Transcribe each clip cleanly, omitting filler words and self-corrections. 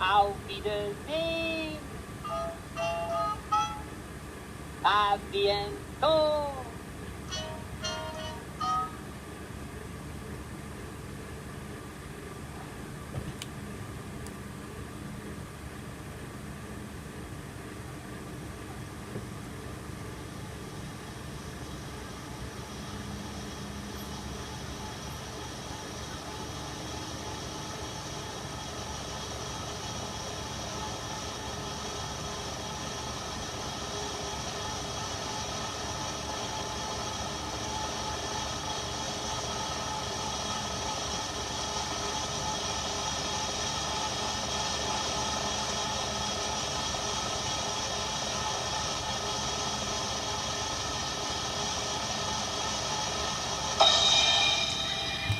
Auf Wiedersehen. A bientôt.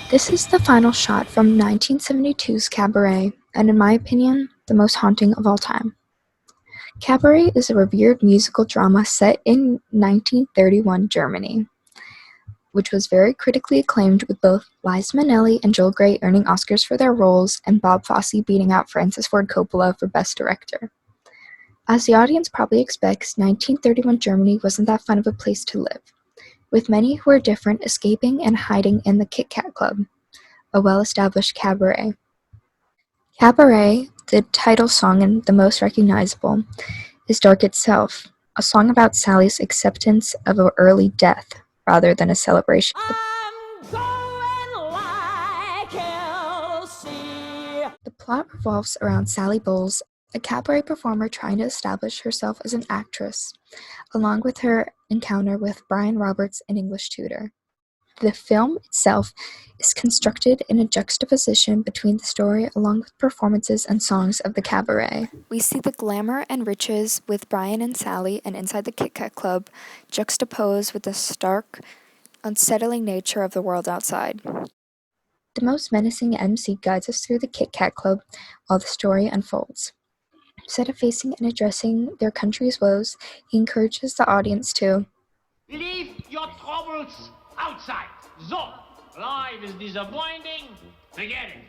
This is the final shot from 1972's Cabaret, and in my opinion, the most haunting of all time. Cabaret is a revered musical drama set in 1931 Germany, which was very critically acclaimed, with both Liza Minnelli and Joel Grey earning Oscars for their roles and Bob Fosse beating out Francis Ford Coppola for Best Director. As the audience probably expects, 1931 Germany wasn't that fun of a place to live, with many who were different escaping and hiding in the Kit Kat Club, a well-established cabaret. Cabaret, the title song and the most recognizable, is Dark itself, a song about Sally's acceptance of an early death rather than a celebration. The plot revolves around Sally Bowles, a cabaret performer trying to establish herself as an actress, along with her encounter with Brian Roberts, an English tutor. The film itself is constructed in a juxtaposition between the story along with performances and songs of the cabaret. We see the glamour and riches with Brian and Sally and inside the Kit Kat Club juxtaposed with the stark, unsettling nature of the world outside. The most menacing MC guides us through the Kit Kat Club while the story unfolds. Instead of facing and addressing their country's woes, he encourages the audience to Leave your troubles outside. So, life is disappointing. Forget it.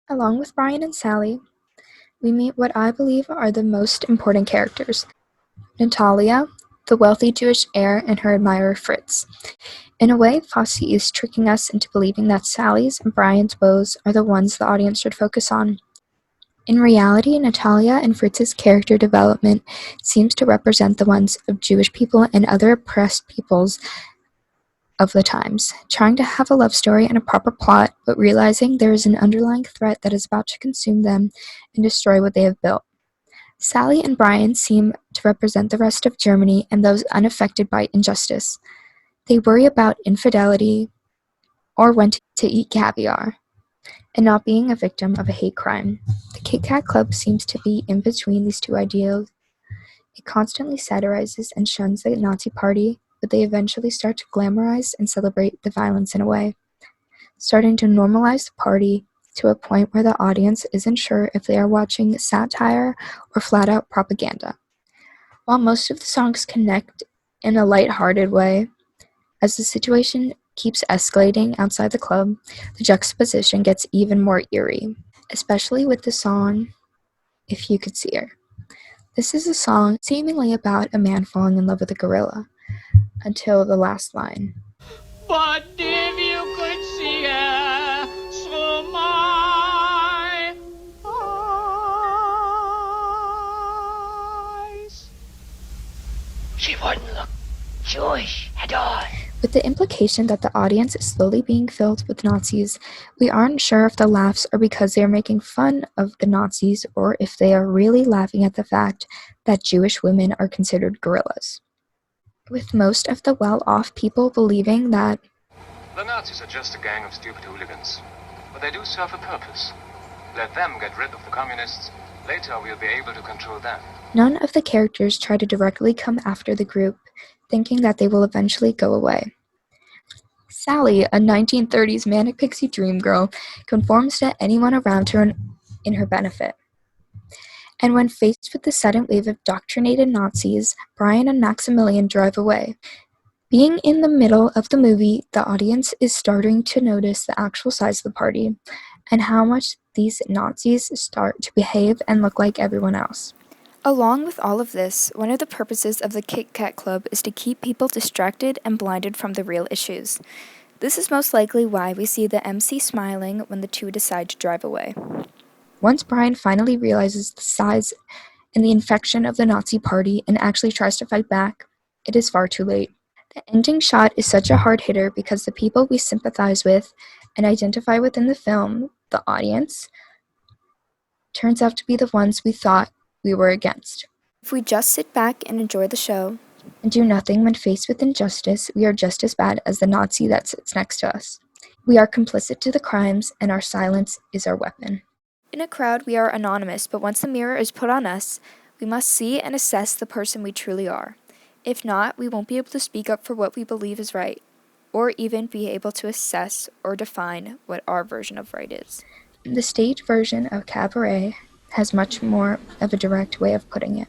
Along with Brian and Sally, we meet what I believe are the most important characters. Natalia, the wealthy Jewish heir, and her admirer Fritz. In a way, Fosse is tricking us into believing that Sally's and Brian's woes are the ones the audience should focus on. In reality, Natalia and Fritz's character development seems to represent the ones of Jewish people and other oppressed peoples of the times, trying to have a love story and a proper plot, but realizing there is an underlying threat that is about to consume them and destroy what they have built. Sally and Brian seem to represent the rest of Germany and those unaffected by injustice. They worry about infidelity or when to eat caviar, and not being a victim of a hate crime. The Kit Kat Club seems to be in between these two ideals. It constantly satirizes and shuns the Nazi Party, but they eventually start to glamorize and celebrate the violence in a way, starting to normalize the party to a point where the audience isn't sure if they are watching satire or flat-out propaganda. While most of the songs connect in a light-hearted way, as the situation keeps escalating outside the club, the juxtaposition gets even more eerie, especially with the song If You Could See Her. This is a song seemingly about a man falling in love with a gorilla, until the last line. But if you could see her through my eyes, she wouldn't look Jewish at all. With the implication that the audience is slowly being filled with Nazis, we aren't sure if the laughs are because they are making fun of the Nazis or if they are really laughing at the fact that Jewish women are considered gorillas. With most of the well-off people believing that the Nazis are just a gang of stupid hooligans, but they do serve a purpose. Let them get rid of the communists. Later we'll be able to control them. None of the characters try to directly come after the group, thinking that they will eventually go away. Sally, a 1930s manic pixie dream girl, conforms to anyone around her in her benefit. And when faced with the sudden wave of indoctrinated Nazis, Brian and Maximilian drive away. Being in the middle of the movie, the audience is starting to notice the actual size of the party and how much these Nazis start to behave and look like everyone else. Along with all of this, one of the purposes of the Kit Kat Club is to keep people distracted and blinded from the real issues. This is most likely why we see the MC smiling when the two decide to drive away. Once Brian finally realizes the size and the infection of the Nazi party and actually tries to fight back, it is far too late. The ending shot is such a hard hitter because the people we sympathize with and identify with in the film, the audience, turns out to be the ones we thought we were against. If we just sit back and enjoy the show, and do nothing when faced with injustice, we are just as bad as the Nazi that sits next to us. We are complicit to the crimes, and our silence is our weapon. In a crowd, we are anonymous, but once the mirror is put on us, we must see and assess the person we truly are. If not, we won't be able to speak up for what we believe is right, or even be able to assess or define what our version of right is. The stage version of Cabaret has much more of a direct way of putting it.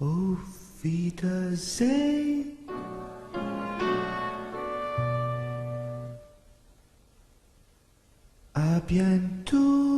Auf Wiedersehen. A bientôt.